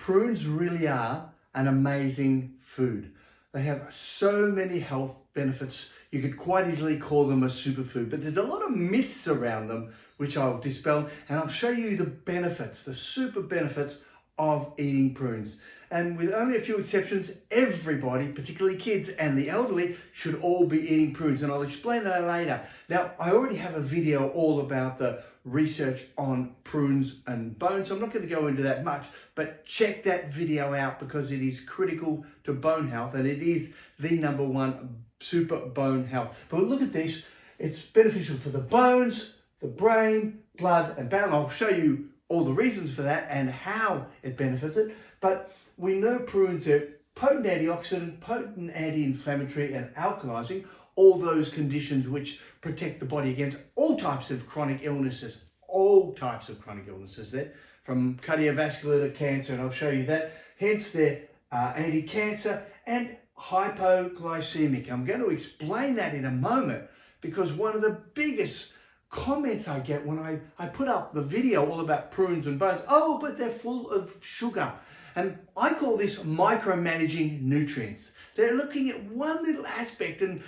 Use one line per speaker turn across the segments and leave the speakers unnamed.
Prunes really are an amazing food. They have so many health benefits. You could quite easily call them a superfood, but there's a lot of myths around them, which I'll dispel, and I'll show you the benefits, the super benefits of eating prunes. And with only a few exceptions, everybody, particularly kids and the elderly, should all be eating prunes, and I'll explain that later. Now, I already have a video all about the research on prunes and bones, so I'm not going to go into that much, but check that video out because it is critical to bone health, and it is the #1 super bone health. But look at this, it's beneficial for the bones, the brain, blood and bowel. I'll show you all the reasons for that and how it benefits it. But we know prunes are potent antioxidant, potent anti-inflammatory and alkalizing, all those conditions which protect the body against all types of chronic illnesses, there, from cardiovascular to cancer, and I'll show you that. Hence they're anti-cancer and hypoglycaemic. I'm going to explain that in a moment because one of the biggest comments I get when I put up the video all about prunes and bones, oh, but they're full of sugar. And I call this micromanaging nutrients. They're looking at one little aspect and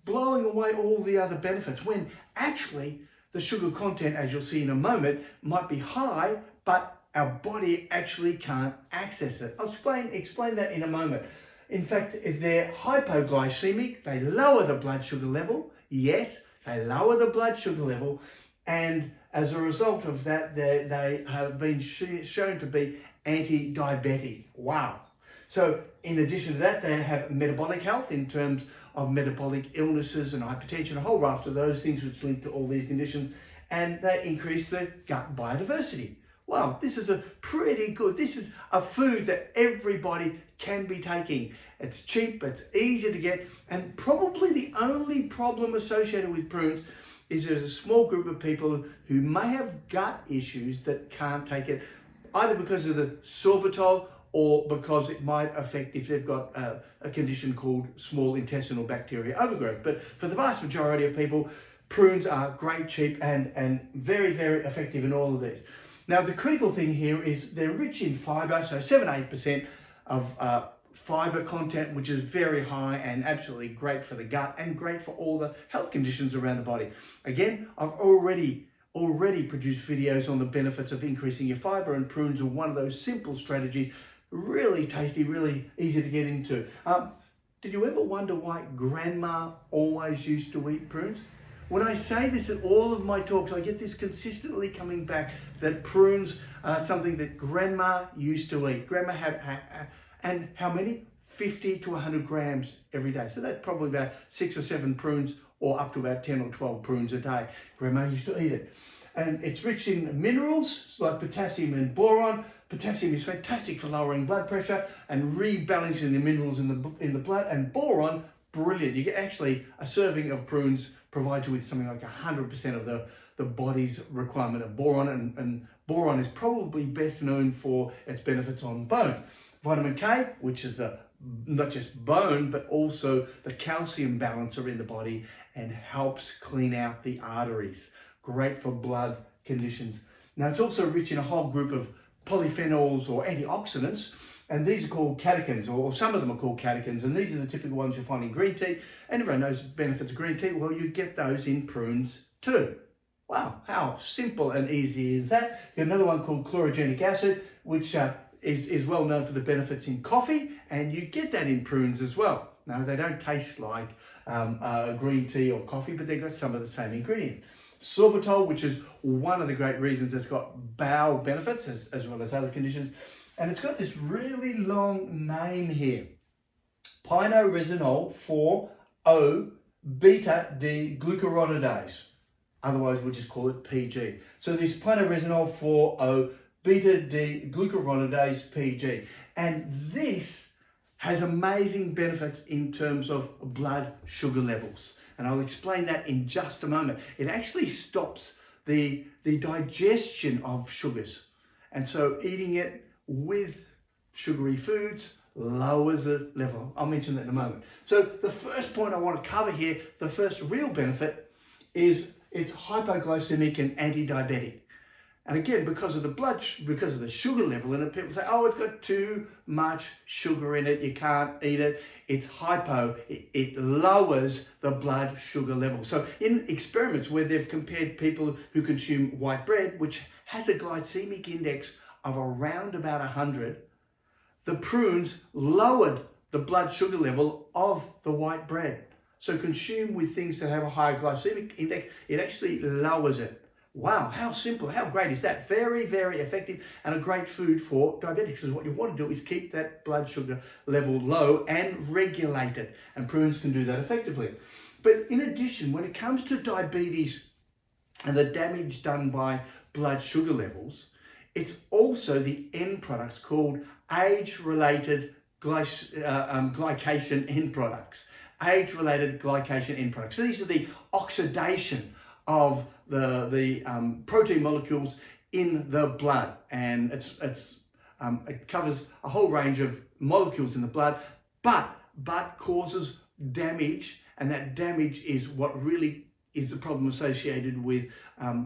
blowing away all the other benefits, when actually the sugar content, as you'll see in a moment, might be high, but our body actually can't access it. I'll explain that in a moment. In fact, if they're hypoglycemic, they lower the blood sugar level. Yes, they lower the blood sugar level, and as a result of that, they have been shown to be anti-diabetic. Wow. So in addition to that, they have metabolic health in terms of metabolic illnesses and hypertension, a whole raft of those things which link to all these conditions, and they increase the gut biodiversity. Wow, this is a pretty good, this is a food that everybody can be taking. It's cheap, it's easy to get, and probably the only problem associated with prunes is there's a small group of people who may have gut issues that can't take it, either because of the sorbitol or because it might affect if they've got a condition called small intestinal bacteria overgrowth. But for the vast majority of people, prunes are great, cheap, and very, very effective in all of these. Now, the critical thing here is they're rich in fiber, so 7-8% of fiber content, which is very high and absolutely great for the gut and great for all the health conditions around the body. Again, I've already produced videos on the benefits of increasing your fiber, and prunes are one of those simple strategies, really tasty, really easy to get into. Did you ever wonder why grandma always used to eat prunes? When I say this at all of my talks, I get this consistently coming back, that prunes are something that grandma used to eat. Grandma had, and how many? 50 to 100 grams every day. So that's probably about 6 or 7 prunes, or up to about 10 or 12 prunes a day. Grandma used to eat it. And it's rich in minerals like potassium and boron. Potassium is fantastic for lowering blood pressure and rebalancing the minerals in the blood. And boron, brilliant. You get actually a serving of prunes provides you with something like 100% of the body's requirement of boron. And boron is probably best known for its benefits on bone. Vitamin K, which is not just bone, but also the calcium balancer in the body and helps clean out the arteries. Great for blood conditions. Now, it's also rich in a whole group of polyphenols or antioxidants, and these are called catechins, or some of them are called catechins, and these are the typical ones you'll find in green tea, and everyone knows the benefits of green tea. Well, you get those in prunes too. Wow, how simple and easy is that? You have another one called chlorogenic acid, which is well known for the benefits in coffee, and you get that in prunes as well. Now, they don't taste like green tea or coffee, but they've got some of the same ingredients. Sorbitol, which is one of the great reasons it's got bowel benefits as well as other conditions. And it's got this really long name here. Pinoresonol 4-O-beta-D-glucuronidase. Otherwise, we'll just call it PG. So this pinoresonol 4-O-beta-D-glucuronidase PG. And this has amazing benefits in terms of blood sugar levels. And I'll explain that in just a moment. It actually stops the digestion of sugars. And so eating it with sugary foods lowers the level. I'll mention that in a moment. So the first point I want to cover here, the first real benefit, is it's hypoglycemic and anti-diabetic. And again, because of the sugar level in it, people say, oh, it's got too much sugar in it, you can't eat it. It's hypo, it lowers the blood sugar level. So in experiments where they've compared people who consume white bread, which has a glycemic index of around about 100, the prunes lowered the blood sugar level of the white bread. So consumed with things that have a higher glycemic index, it actually lowers it. Wow, how simple, how great is that? Very, very effective and a great food for diabetics, because what you want to do is keep that blood sugar level low and regulate it. And prunes can do that effectively. But in addition, when it comes to diabetes and the damage done by blood sugar levels, it's also the end products called age-related glycation end products. Age-related glycation end products. So these are the oxidation of the protein molecules in the blood, and it covers a whole range of molecules in the blood, but causes damage, and that damage is what really is the problem associated with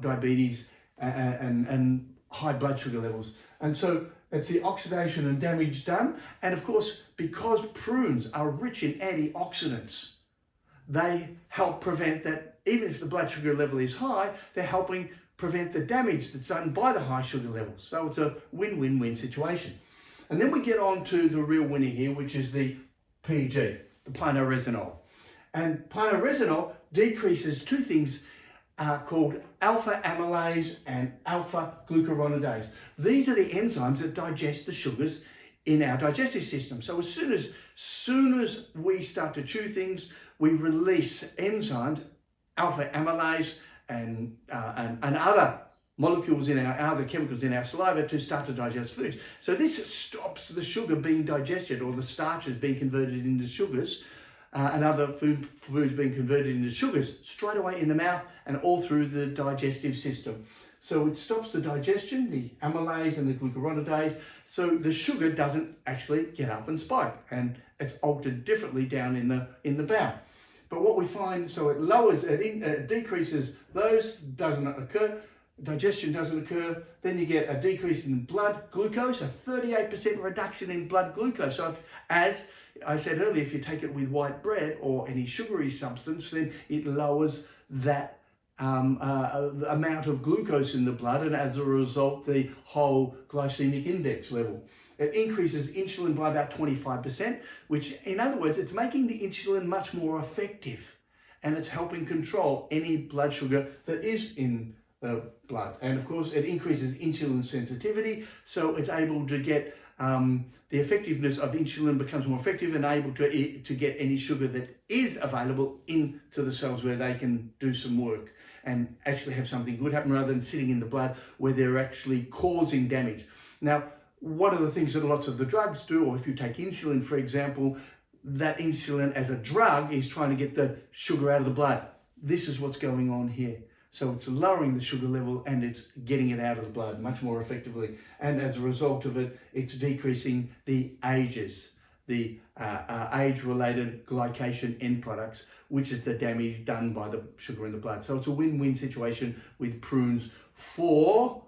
diabetes and high blood sugar levels. And so it's the oxidation and damage done, and of course, because prunes are rich in antioxidants, they help prevent that. Even if the blood sugar level is high, they're helping prevent the damage that's done by the high sugar levels. So it's a win-win-win situation. And then we get on to the real winner here, which is the PG, the pinoresinol. And pinoresinol decreases two things called alpha amylase and alpha glucuronidase. These are the enzymes that digest the sugars in our digestive system. So as soon as we start to chew things, we release enzymes, alpha amylase and other molecules in our other chemicals in our saliva to start to digest foods. So this stops the sugar being digested, or the starches being converted into sugars, and other foods being converted into sugars straight away in the mouth and all through the digestive system. So it stops the digestion, the amylase and the glucuronidase, so the sugar doesn't actually get up and spike, and it's altered differently down in the bowel. But what we find, so it lowers, it decreases those, doesn't occur, digestion doesn't occur, then you get a decrease in blood glucose, a 38% reduction in blood glucose. So as I said earlier, if you take it with white bread or any sugary substance, then it lowers that the amount of glucose in the blood, and as a result, the whole glycemic index level. It increases insulin by about 25%, which, in other words, it's making the insulin much more effective, and it's helping control any blood sugar that is in the blood. And of course, it increases insulin sensitivity, so it's able to get the effectiveness of insulin becomes more effective and able to get any sugar that is available into the cells where they can do some work and actually have something good happen, rather than sitting in the blood where they're actually causing damage. Now, one of the things that lots of the drugs do, or if you take insulin, for example, that insulin as a drug is trying to get the sugar out of the blood. This is what's going on here. So it's lowering the sugar level and it's getting it out of the blood much more effectively. And as a result of it, it's decreasing the AGEs, the age-related glycation end products, which is the damage done by the sugar in the blood. So it's a win-win situation with prunes for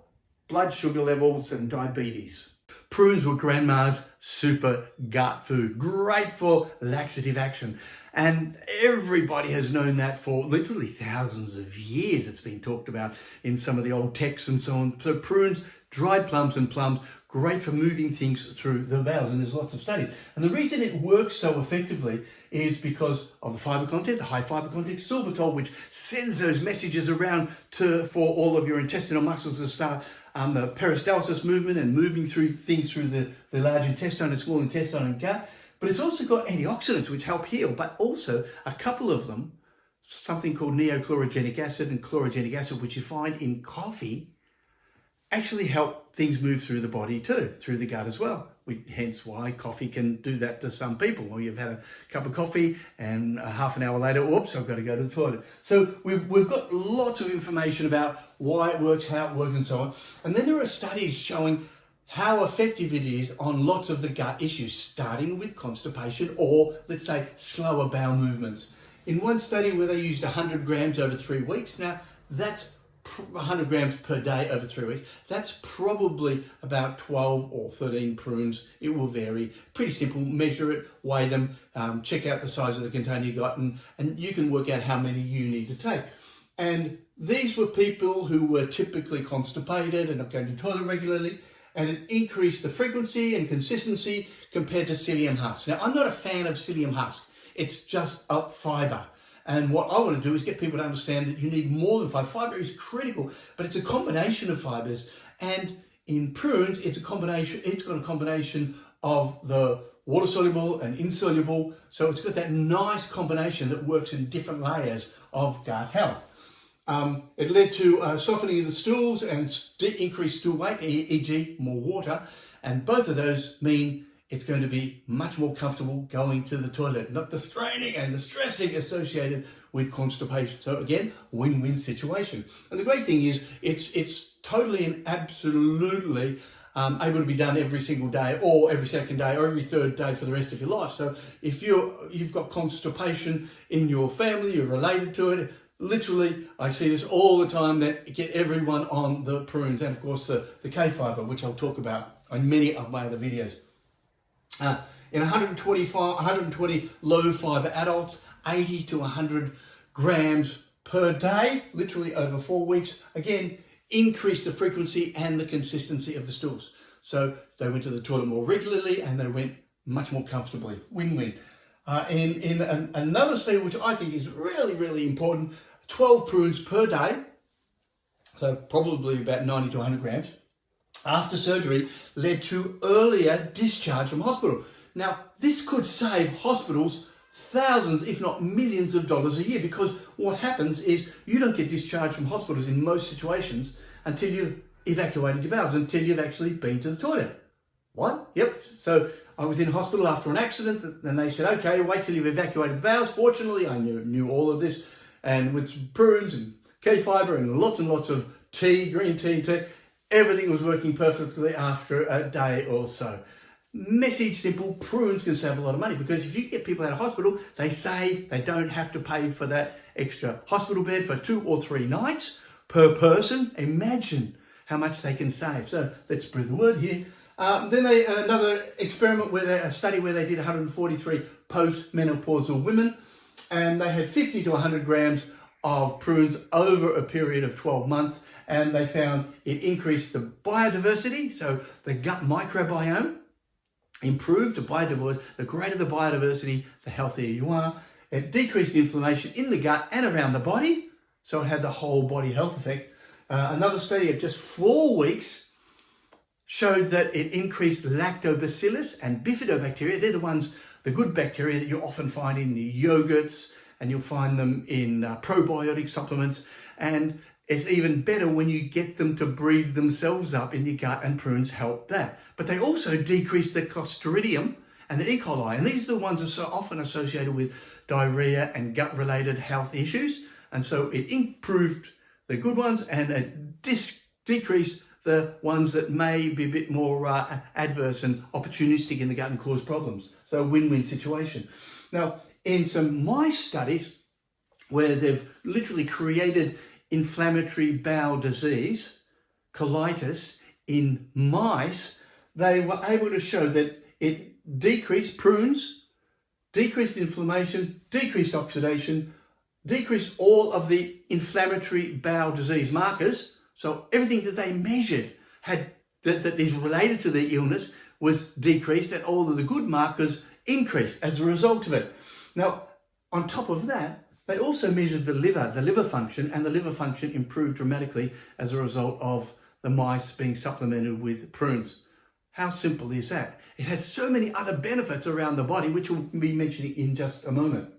blood sugar levels and diabetes. Prunes were grandma's super gut food, great for laxative action. And everybody has known that for literally thousands of years. It's been talked about in some of the old texts and so on. So prunes, dried plums and plums, great for moving things through the bowels, and there's lots of studies. And the reason it works so effectively is because of the fiber content, the high fiber content, sorbitol, which sends those messages around for all of your intestinal muscles to start the peristalsis movement and moving through things through the large intestine and small intestine and gut. But it's also got antioxidants which help heal, but also a couple of them, something called neochlorogenic acid and chlorogenic acid, which you find in coffee, actually help things move through the body too, through the gut as well. Hence why coffee can do that to some people. Well, you've had a cup of coffee and half an hour later, oops, I've got to go to the toilet. So we've got lots of information about why it works, how it works and so on. And then there are studies showing how effective it is on lots of the gut issues, starting with constipation or, let's say, slower bowel movements. In one study where they used 100 grams over 3 weeks, now that's 100 grams per day over 3 weeks. That's probably about 12 or 13 prunes. It will vary. Pretty simple. Measure it, weigh them, check out the size of the container you got, and you can work out how many you need to take. And these were people who were typically constipated and not going to the toilet regularly, and it increased the frequency and consistency compared to psyllium husk. Now, I'm not a fan of psyllium husk. It's just a fibre. And what I want to do is get people to understand that you need more than fibre. Fibre is critical, but it's a combination of fibres. And in prunes, it's got a combination of the water-soluble and insoluble. So it's got that nice combination that works in different layers of gut health. It led to softening of the stools and increased stool weight, e.g. more water. And both of those mean it's going to be much more comfortable going to the toilet, not the straining and the stressing associated with constipation. So again, win-win situation. And the great thing is it's totally and absolutely able to be done every single day or every second day or every third day for the rest of your life. So if you've got constipation in your family, you're related to it, literally, I see this all the time, that get everyone on the prunes and of course the K fibre, which I'll talk about on many of my other videos. In 120 low fibre adults, 80 to 100 grams per day, literally over 4 weeks. Again, increase the frequency and the consistency of the stools. So they went to the toilet more regularly and they went much more comfortably. Win-win. In another study, which I think is really, really important, 12 prunes per day, so probably about 90 to 100 grams, after surgery led to earlier discharge from hospital. Now, this could save hospitals thousands, if not millions of dollars a year, because what happens is you don't get discharged from hospitals in most situations until you've evacuated your bowels, until you've actually been to the toilet. What? Yep. So I was in hospital after an accident, and they said, okay, wait till you've evacuated the bowels. Fortunately, I knew all of this, and with some prunes and K fibre and lots of tea, green tea, everything was working perfectly after a day or so. Message simple, prunes can save a lot of money, because if you get people out of hospital, they don't have to pay for that extra hospital bed for 2 or 3 nights per person. Imagine how much they can save. So let's spread the word here. Then another experiment a study where they did 143 postmenopausal women, and they had 50 to 100 grams of prunes over a period of 12 months, and they found it increased the biodiversity, so the gut microbiome improved. The greater the biodiversity, the healthier you are. It decreased the inflammation in the gut and around the body, so it had the whole body health effect. Another study of just 4 weeks showed that it increased lactobacillus and bifidobacteria. They're the good bacteria that you often find in the yogurts, and you'll find them in probiotic supplements. And it's even better when you get them to breathe themselves up in your gut, and prunes help that. But they also decrease the Clostridium and the E. coli, and these are the ones that are so often associated with diarrhea and gut-related health issues. And so it improved the good ones, and it decreased the ones that may be a bit more adverse and opportunistic in the gut and cause problems. So win-win situation. Now, in some mice studies where they've literally created inflammatory bowel disease, colitis, in mice, they were able to show that it decreased prunes, decreased inflammation, decreased oxidation, decreased all of the inflammatory bowel disease markers. So everything that they measured that is related to the illness was decreased, and all of the good markers increased as a result of it. Now, on top of that, they also measured the liver function, and the liver function improved dramatically as a result of the mice being supplemented with prunes. How simple is that? It has so many other benefits around the body, which we'll be mentioning in just a moment.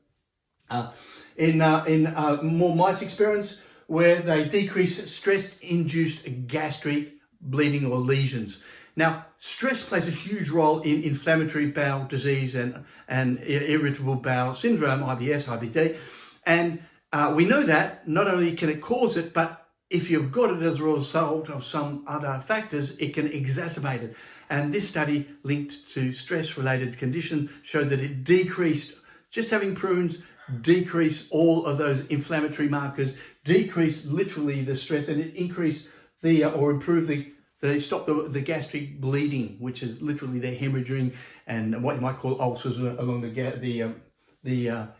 In more mice experiments, where they decrease stress-induced gastric bleeding or lesions. Now, stress plays a huge role in inflammatory bowel disease and irritable bowel syndrome, IBS, IBD. And we know that not only can it cause it, but if you've got it as a result of some other factors, it can exacerbate it. And this study linked to stress-related conditions showed that it decreased, just having prunes, decrease all of those inflammatory markers, decrease literally the stress, and it increased the or improve they stop the gastric bleeding, which is literally the hemorrhaging and what you might call ulcers along the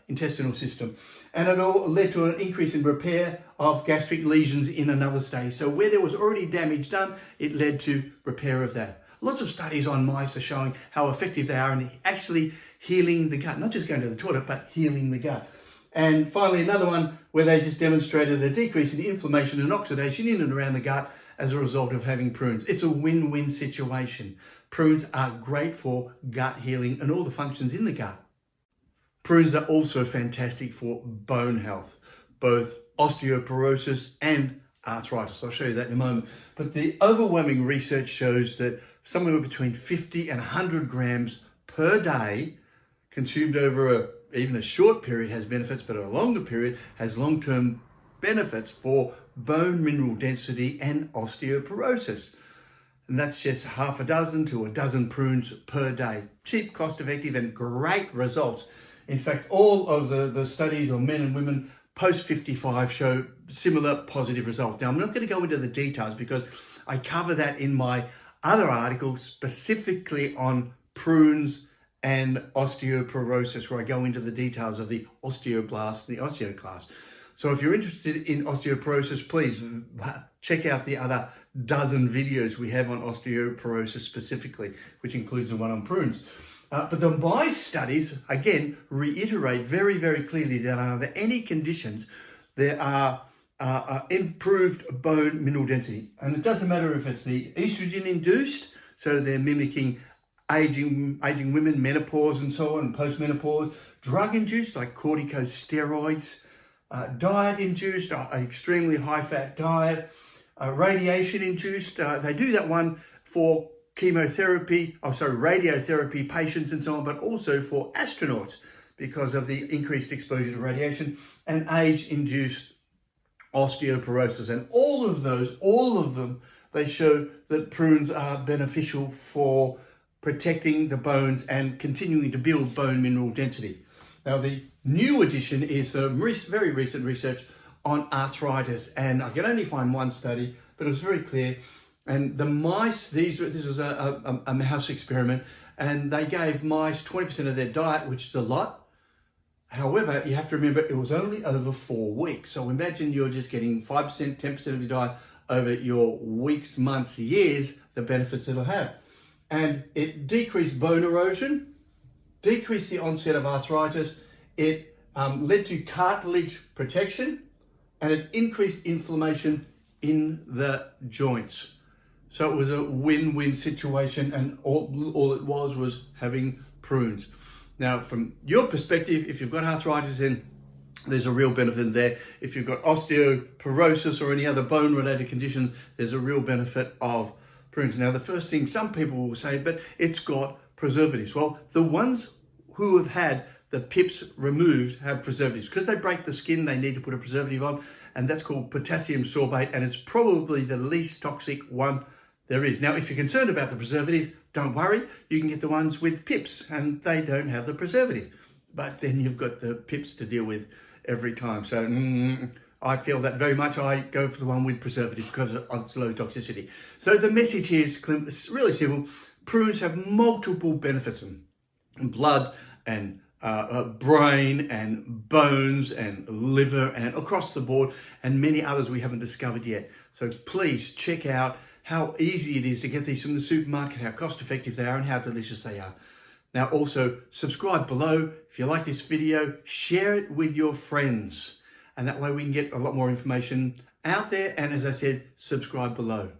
intestinal system. And it all led to an increase in repair of gastric lesions in another stage. So where there was already damage done, it led to repair of that. Lots of studies on mice are showing how effective they are in actually healing the gut, not just going to the toilet, but healing the gut. And finally, another one where they just demonstrated a decrease in inflammation and oxidation in and around the gut as a result of having prunes. It's a win-win situation. Prunes are great for gut healing and all the functions in the gut. Prunes are also fantastic for bone health, both osteoporosis and arthritis. I'll show you that in a moment. But the overwhelming research shows that somewhere between 50 and 100 grams per day consumed over even a short period has benefits, but a longer period has long-term benefits for bone mineral density and osteoporosis. And that's just half a dozen to a dozen prunes per day. Cheap, cost-effective, and great results. In fact, all of the studies on men and women post 55 show similar positive results. Now, I'm not going to go into the details because I cover that in my other article specifically on prunes and osteoporosis, where I go into the details of the osteoblasts and the osteoclasts. So if you're interested in osteoporosis, please check out the other dozen videos we have on osteoporosis specifically, which includes the one on prunes. But the mice studies, again, reiterate very, very clearly that under any conditions, there are improved bone mineral density. And it doesn't matter if it's the estrogen-induced, so they're mimicking aging women, menopause and so on, and post-menopause, drug-induced like corticosteroids, diet-induced, an extremely high-fat diet, radiation-induced. They do that one for radiotherapy patients and so on, but also for astronauts because of the increased exposure to radiation, and age-induced osteoporosis. And all of them, they show that prunes are beneficial for protecting the bones and continuing to build bone mineral density. Now, the new addition is very recent research on arthritis, and I can only find one study, but it was very clear. And the mice, this was a mouse experiment, and they gave mice 20% of their diet, which is a lot. However, you have to remember it was only over 4 weeks. So imagine you're just getting 5%, 10% of your diet over your weeks, months, years, the benefits it'll have. And it decreased bone erosion, decreased the onset of arthritis, it led to cartilage protection, and it increased inflammation in the joints. So it was a win-win situation, and all it was having prunes. Now, from your perspective, if you've got arthritis, then there's a real benefit there. If you've got osteoporosis or any other bone-related conditions, there's a real benefit of prunes. Now, the first thing some people will say, but it's got preservatives. Well, the ones who have had the pips removed have preservatives. Because they break the skin, they need to put a preservative on, and that's called potassium sorbate, and it's probably the least toxic one there is. Now, if you're concerned about the preservative, don't worry. You can get the ones with pips, and they don't have the preservative. But then you've got the pips to deal with every time. So I feel that very much. I go for the one with preservative because of its low toxicity. So the message here is really simple. Prunes have multiple benefits in blood and brain and bones and liver and across the board, and many others we haven't discovered yet. So please check out how easy it is to get these from the supermarket, how cost effective they are, and how delicious they are. Now also subscribe below. If you like this video, share it with your friends, and that way we can get a lot more information out there. And as I said, subscribe below.